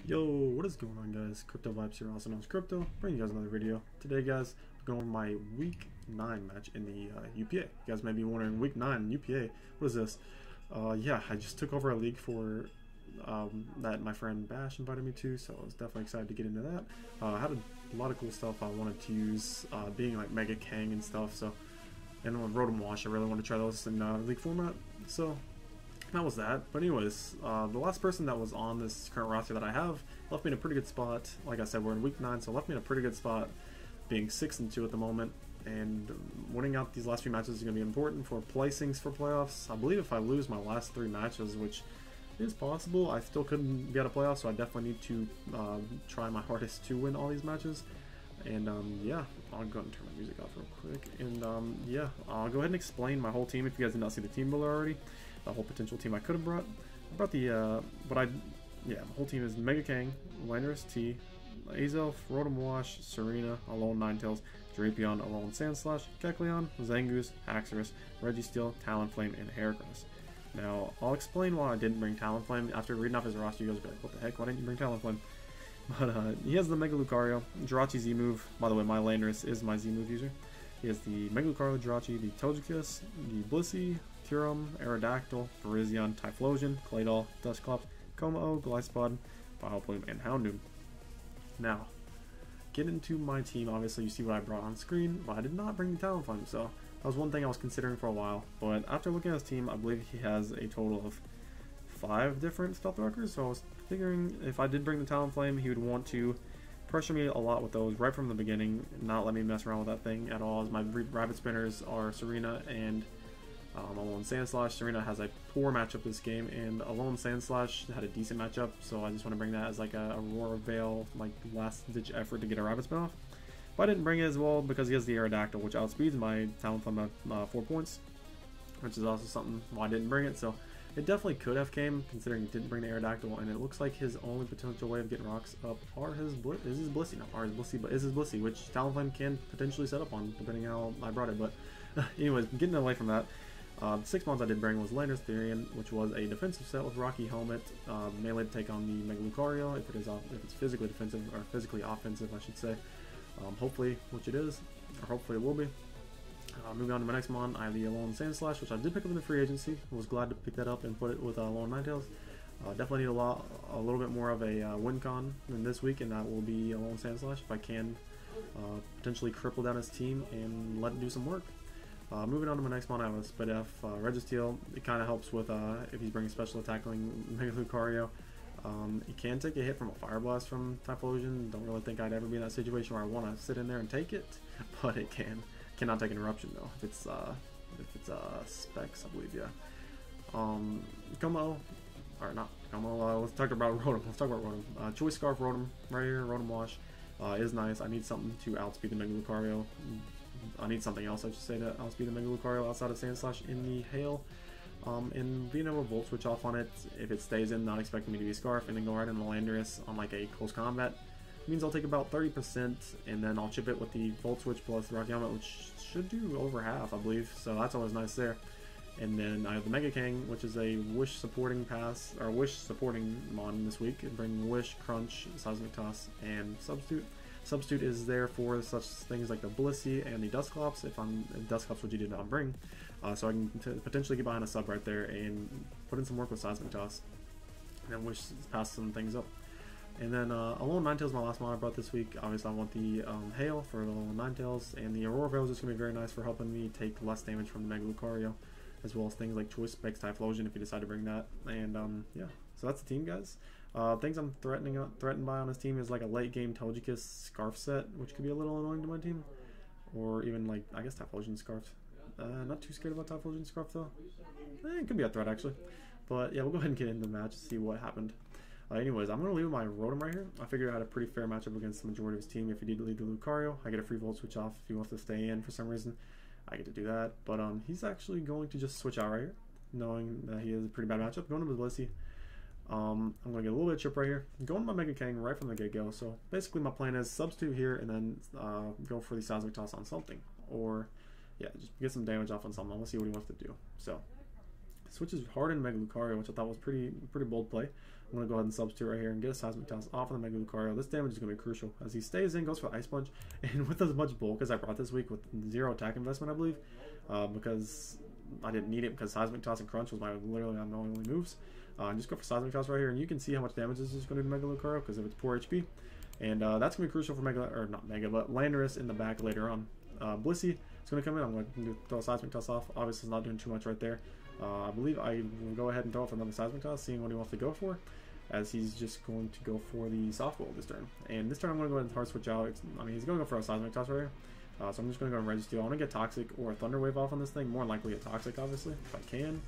Yo, what is going on, guys? Crypto Vibes here, also known as Crypto. Bringing you guys another video. Today, guys, we're going over my Week 9 match in the UPA. You guys may be wondering, Week 9 UPA, what is this? Yeah, I just took over a league for that my friend Bash invited me to, so I was definitely excited to get into that. I had a lot of cool stuff I wanted to use, being like Mega Kang and stuff. So, and with Rotom Wash, I really want to try those in league format. So that was that. But anyways, the last person that was on this current roster that I have left me in a pretty good spot. Like I said, we're in week 9, so left me in a pretty good spot, being 6-2 at the moment. And winning out these last few matches is going to be important for placings for playoffs. I believe if I lose my last 3 matches, which is possible, I still couldn't get a playoff, so I definitely need to try my hardest to win all these matches. And yeah, I'll go ahead and turn my music off real quick. And yeah, I'll go ahead and explain my whole team if you guys did not see the team builder already. The whole potential team I could have brought. I brought the, yeah, the whole team is Mega Kang, Landorus T, Azelf, Rotom Wash, Serena, Alone Ninetales, Drapion, Alone Sandslash, Kecleon, Zangoose, Haxorus, Registeel, Talonflame, and Heracross. Now, I'll explain why I didn't bring Talonflame. After reading off his roster, you guys will be like, what the heck, why didn't you bring Talonflame? But he has the Mega Lucario, Jirachi Z-move. By the way, my Landorus is my Z-move user. He has the Mega Lucario, Jirachi, the Togekiss, the Blissey, Kyurem, Aerodactyl, Virizion, Typhlosion, Claydol, Dusclops, Como-O, Glyspod, Vileplume, and Houndoom. Now, get into my team. Obviously, you see what I brought on screen, but I did not bring the Talonflame, so that was one thing I was considering for a while. But after looking at his team, I believe he has a total of 5 different Stealth Rockers, so I was figuring if I did bring the Talonflame, he would want to pressure me a lot with those right from the beginning, not let me mess around with that thing at all, as my rabbit spinners are Serena and Alone Sandslash. Serena has a poor matchup this game, and Alone Sandslash had a decent matchup, so I just want to bring that as like a Aurora Veil, like last ditch effort to get a rabbit spin off. But I didn't bring it as well because he has the Aerodactyl, which outspeeds my Talonflame by 4 points, which is also something why I didn't bring it. So it definitely could have came, considering he didn't bring the Aerodactyl, and it looks like his only potential way of getting rocks up are his Blissey, not are his Blissey, but is his Blissey, which Talonflame can potentially set up on, depending how I brought it. But anyways, getting away from that, the 6 mons I did bring was Landorus Therian, which was a defensive set with Rocky Helmet, melee to take on the Mega Lucario if it's physically defensive, or physically offensive, I should say. Hopefully, which it is, or hopefully it will be. Moving on to my next mon, I have the Alone Sandslash, which I did pick up in the free agency. I was glad to pick that up and put it with Alone Ninetales. Definitely need a little bit more of a win con than this week, and that will be Alone Sandslash if I can potentially cripple down his team and let it do some work. Moving on to my next mon, I have a Spadef Registeel. It kind of helps with if he's bringing special attacking Mega Lucario. He can take a hit from a Fire Blast from Typhlosion. Don't really think I'd ever be in that situation where I want to sit in there and take it, but it can. Cannot take an Eruption though. If it's Specs, I believe, yeah. Como, or not Como. Let's talk about Rotom. Choice Scarf Rotom right here. Rotom Wash is nice. I need something to outspeed the Mega Lucario. I need something else, I should say, to outspeed the Mega Lucario outside of Sandslash in the Hail. And being able to Volt Switch off on it if it stays in, not expecting me to be Scarf, and then go right into Landorus on like a close combat. Means I'll take about 30%, and then I'll chip it with the Volt Switch plus the Rocky Helmet, which should do over half, I believe, so that's always nice there. And then I have the Mega Kang, which is a Wish supporting pass, or Wish supporting mon this week, and bring Wish, Crunch, Seismic Toss, and Substitute. Substitute is there for such things like the Blissey and the Dusclops, if Dusclops, which you did not bring, so I can potentially get behind a sub right there and put in some work with Seismic Toss, and then Wish pass some things up. And then Alone Ninetales is my last mon I brought this week. Obviously I want the Hail for the Alone Ninetales, and the Aurora Veil is just going to be very nice for helping me take less damage from the Mega Lucario, as well as things like Choice Specs Typhlosion if you decide to bring that. And yeah, so that's the team, guys. Things I'm threatened by on this team is like a late game Togekiss Scarf set, which could be a little annoying to my team, or even like, I guess, Typhlosion Scarf. Not too scared about Typhlosion Scarf though. It could be a threat actually. But yeah, we'll go ahead and get into the match and see what happened. Anyways, I'm going to leave my Rotom right here. I figured I had a pretty fair matchup against the majority of his team. If he did leave the Lucario, I get a free Volt Switch off. If he wants to stay in for some reason, I get to do that. But he's actually going to just switch out right here, knowing that he has a pretty bad matchup. Going to his Blissey. I'm going to get a little bit of chip right here. Going to my Mega Kang right from the get-go. So basically my plan is substitute here and then go for the Seismic Toss on something. Or, yeah, just get some damage off on something. Let's see what he wants to do. So, switches hard in Mega Lucario, which I thought was pretty bold play. I'm going to go ahead and substitute right here and get a Seismic Toss off of the Mega Lucario. This damage is going to be crucial as he stays in, goes for Ice Punch, and with as much bulk as I brought this week with 0 attack investment, I believe, because I didn't need it because Seismic Toss and Crunch was literally my only moves. Just go for Seismic Toss right here, and you can see how much damage this is going to do to Mega Lucario because of its poor HP. And that's going to be crucial for but Landorus in the back later on. Blissey is going to come in. I'm going to throw a Seismic Toss off. Obviously, it's not doing too much right there. I believe I will go ahead and throw off another Seismic Toss, seeing what he wants to go for, as he's just going to go for the Softball this turn. And this turn, I'm going to go ahead and hard switch out. He's going to go for a Seismic Toss right here. So I'm just going to go and Registeel. I want to get Toxic or a Thunder Wave off on this thing. More likely a Toxic, obviously, if I can.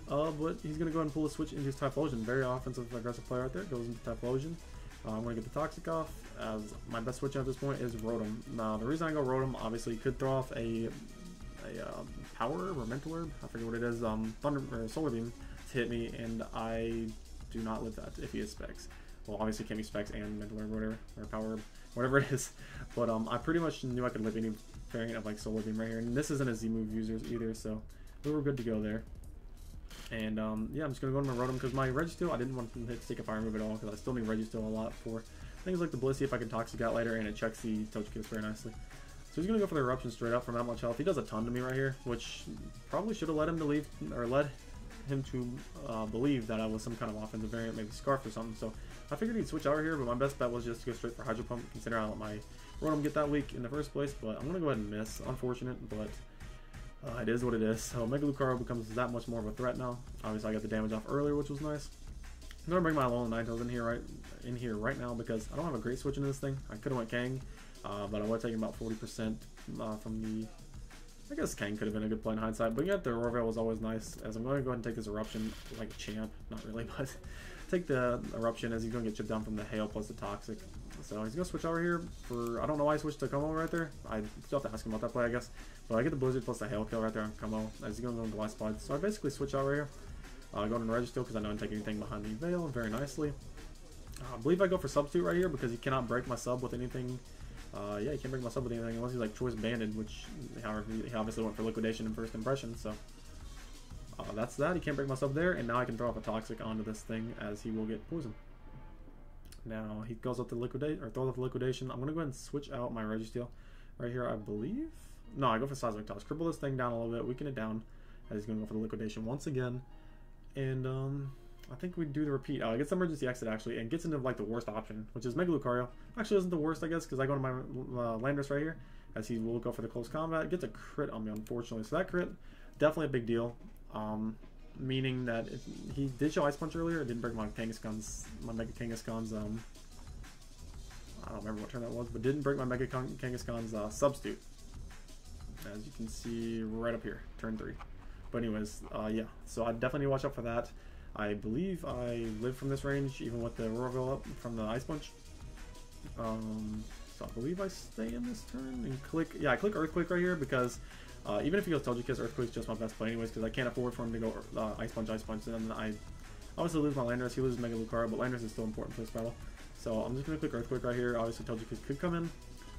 But he's going to go ahead and pull a switch into his Typhlosion. Very offensive, aggressive player right there. Goes into Typhlosion. I'm going to get the Toxic off, as my best switch at this point is Rotom. Now, the reason I go Rotom, obviously, you could throw off a Power Herb or Mental Herb. I forget what it is. Thunder or Solar Beam to hit me, and I do not live that if he has Specs. Well, obviously, it can't be Specs and Mental Herb, whatever, or Power Herb, whatever it is. But I pretty much knew I could live any variant of like Solar Beam right here, and this isn't a Z move users either, so we were good to go there. And yeah, I'm just going to go into my Rotom because my Registeel, I didn't want to take a Fire move at all because I still need Registeel a lot for things like the Blissey if I can Toxic out later, and it checks the Togekiss very nicely. So he's going to go for the Eruption straight up from that much health. He does a ton to me right here, which probably should have led him to believe that I was some kind of offensive variant, maybe Scarf or something. So I figured he'd switch out here, but my best bet was just to go straight for Hydro Pump, considering I let my Rotom get that weak in the first place. But I'm going to go ahead and miss. Unfortunate, but it is what it is. So Mega Lucario becomes that much more of a threat now. Obviously, I got the damage off earlier, which was nice. I'm going to bring my Alolan Ninetales in here right now because I don't have a great switch in this thing. I could have went Kang, but I would have taken about 40% from the... I guess Kang could have been a good play in hindsight, but yeah, the Roarveil was always nice, as I'm going to go ahead and take this Eruption like a champ. Not really, but take the Eruption as he's going to get chipped down from the Hail plus the Toxic. So he's going to switch over here for... I don't know why I switched to Como right there. I still have to ask him about that play, I guess. But I get the Blizzard plus the Hail kill right there on Como as he's going to go into Glass Slide. So I basically switch out right here. Going into Registeel because I know I can take anything behind the Veil very nicely. I believe I go for Substitute right here because he cannot break my sub with anything. Yeah, he can't break my sub with anything unless he's like Choice Banded, which however he obviously went for Liquidation in first impression. So that's that. He can't break my sub there, and now I can throw up a Toxic onto this thing as he will get poisoned. Now he goes up to Liquidate or throws up the Liquidation. I'm gonna go ahead and switch out my Registeel right here, I believe. No, I go for Seismic Toss. Cripple this thing down a little bit, weaken it down, as he's gonna go for the Liquidation once again. And I think we do the repeat. It gets emergency exit actually, and gets into like the worst option, which is Mega Lucario. Actually, isn't the worst, I guess, because I go to my Landorus right here, as he will go for the close combat. It gets a crit on me, unfortunately. So that crit, definitely a big deal. Meaning that he did show Ice Punch earlier. It didn't break my Kangaskhan's, Mega Kangaskhan's. I don't remember what turn that was, but didn't break my Mega Kangaskhan's Substitute, as you can see right up here, turn 3. But anyways, yeah, so I definitely need to watch out for that. I believe I live from this range, even with the Roarveil up from the Ice Punch. So I believe I stay in this turn and click, yeah, I click Earthquake right here because even if he goes Togekiss, Earthquake's just my best play anyways because I can't afford for him to go Ice Punch, and then I obviously lose my Landorus, he loses Mega Lucario, but Landorus is still important for this battle. So I'm just going to click Earthquake right here. Obviously Togekiss could come in,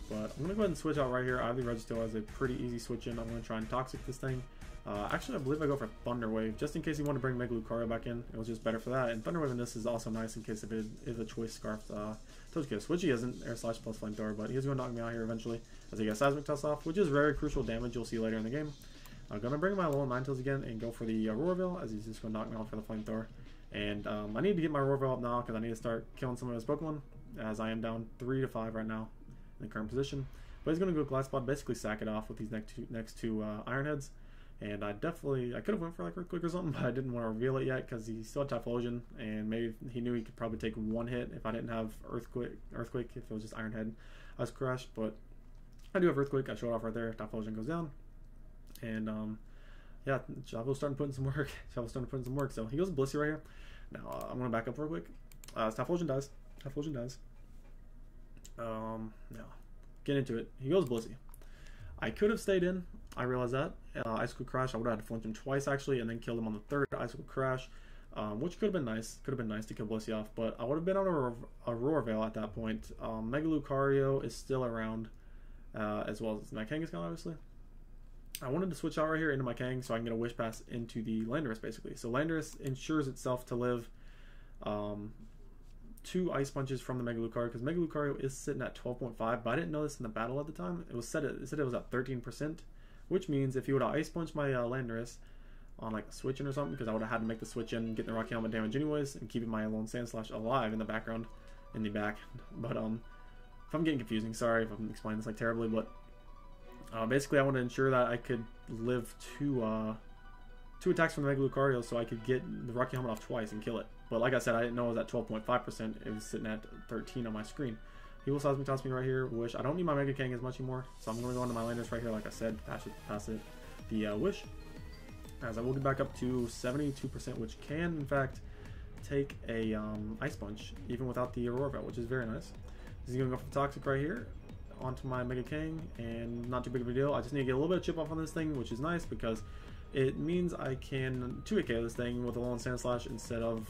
but I'm going to go ahead and switch out right here. I have the Registeel as a pretty easy switch in. I'm going to try and Toxic this thing. Actually, I believe I go for Thunder Wave, just in case you want to bring Mega Lucario back in. It was just better for that. And Thunder Wave in this is also nice in case if it is a Choice Scarfed Togekiss, which he isn't, Air Slash plus Flamethrower, but he's going to knock me out here eventually as he gets Seismic Toss off, which is very crucial damage you'll see later in the game. I'm going to bring my Alolan Ninetales again and go for the Roarveil, as he's just going to knock me off for the Flamethrower. And I need to get my Roarveil up now because I need to start killing some of his Pokemon, as I am down 3 to 5 right now in the current position. But he's going to go Glass Spot, basically sack it off with these next two Iron Heads. And I could have went for like Earthquake or something, but I didn't want to reveal it yet because he still had Typhlosion, and maybe he knew he could probably take one hit if I didn't have Earthquake if it was just Iron Head. I was crushed, but I do have Earthquake. I show it off right there. Typhlosion goes down, and yeah, Javel's starting to put in some work. So he goes Blissey right here. Now I'm gonna back up real quick. Typhlosion dies. Now get into it. He goes Blissey. I could have stayed in. I realize that. Icicle Crash, I would have had to flinch him twice actually, and then killed him on the third Icicle Crash, which could have been nice. Could have been nice to kill Blissey off, but I would have been on a Roarveil at that point. Mega Lucario is still around, as well as my Kangaskhan, obviously. I wanted to switch out right here into my Kang so I can get a Wish Pass into the Landorus, basically. So Landorus ensures itself to live 2 ice punches from the Mega Lucario, because Mega Lucario is sitting at 12.5, but I didn't know this in the battle at the time. It said it was at 13%, which means if you would have ice punched my Landorus on like a switch in or something, because I would have had to make the switch in, get the Rocky Helmet damage anyways, and keeping my lone Sand Slash alive in the background, in the back. But if I'm getting confusing, sorry if I'm explaining this like terribly, but basically I want to ensure that I could live 2 attacks from the Mega Lucario so I could get the Rocky Helmet off twice and kill it. But like I said, I didn't know it was at 12.5%. It was sitting at 13 on my screen. He will Seismic Toss me right here. Wish. I don't need my Mega King as much anymore, so I'm going to go into my Landorus right here, like I said. Pass it. The Wish. As I will get back up to 72%, which can, in fact, take a Ice Punch, even without the Aurora Belt, which is very nice. He's going to go for the Toxic right here, onto my Mega King, and not too big of a deal. I just need to get a little bit of chip off on this thing, which is nice, because it means I can 2-hit KO this thing with a lone Sand Slash instead of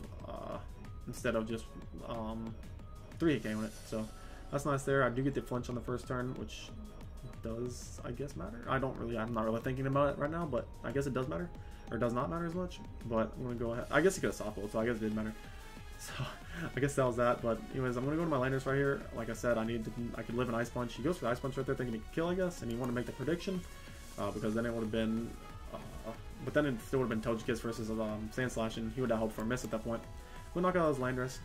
just 3-hit KOing it. So that's nice there. I do get the flinch on the first turn, which does, I guess, matter. I'm not really thinking about it right now, but I guess it does matter, or does not matter as much. But I'm gonna go ahead. I guess it could have soft rolled, so I guess it did matter. So I guess that was that. But anyways, I'm gonna go to my Landorus right here. Like I said, I could live an Ice Punch. He goes for the Ice Punch right there, thinking he could kill, I guess, and he wanted to make the prediction, because then it would have been. But then it still would have been Togekiss versus Sand Slash, and he would have hoped for a miss at that point. We'll knock out his Landorus.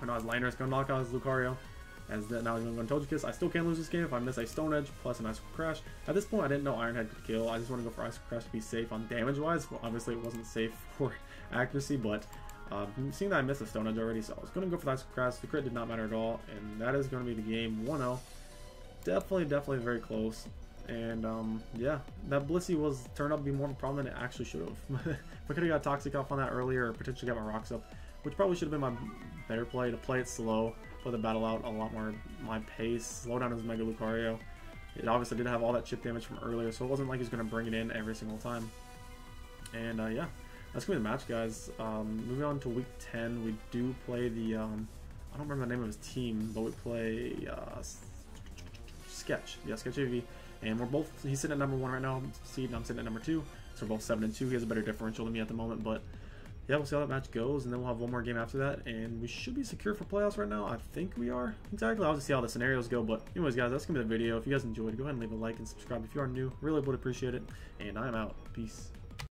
Or not his Landorus, gonna knock out his Lucario. As that now he's gonna go Togekiss. I still can't lose this game if I miss a Stone Edge plus an Ice Crash. At this point, I didn't know Iron Head could kill. I just want to go for Ice Crash to be safe on damage wise. Well, obviously, it wasn't safe for accuracy, but seeing that I missed a Stone Edge already, so I was gonna go for the Ice Crash. The crit did not matter at all, and that is gonna be the game 1-0. Definitely very close. And yeah, that Blissey turned out to be more of a problem than it actually should have. If I could have got Toxic off on that earlier, or potentially got my Rocks up, which probably should have been my better play, to play it slow, play the battle out a lot more my pace, slow down his Mega Lucario. It obviously did have all that chip damage from earlier, so it wasn't like he was going to bring it in every single time. And yeah, that's going to be the match, guys. Moving on to week 10, we do play the, I don't remember the name of his team, but we play Sketch. Yeah, Sketch AV. And we're both, he's sitting at number 1 right now, seed, and I'm sitting at number 2. So we're both 7-2. He has a better differential than me at the moment, but yeah, we'll see how that match goes, and then we'll have one more game after that, and we should be secure for playoffs right now. I think we are. Exactly. I'll just see how the scenarios go, but anyways, guys, that's going to be the video. If you guys enjoyed, go ahead and leave a like and subscribe if you are new. Really would appreciate it, and I'm out. Peace.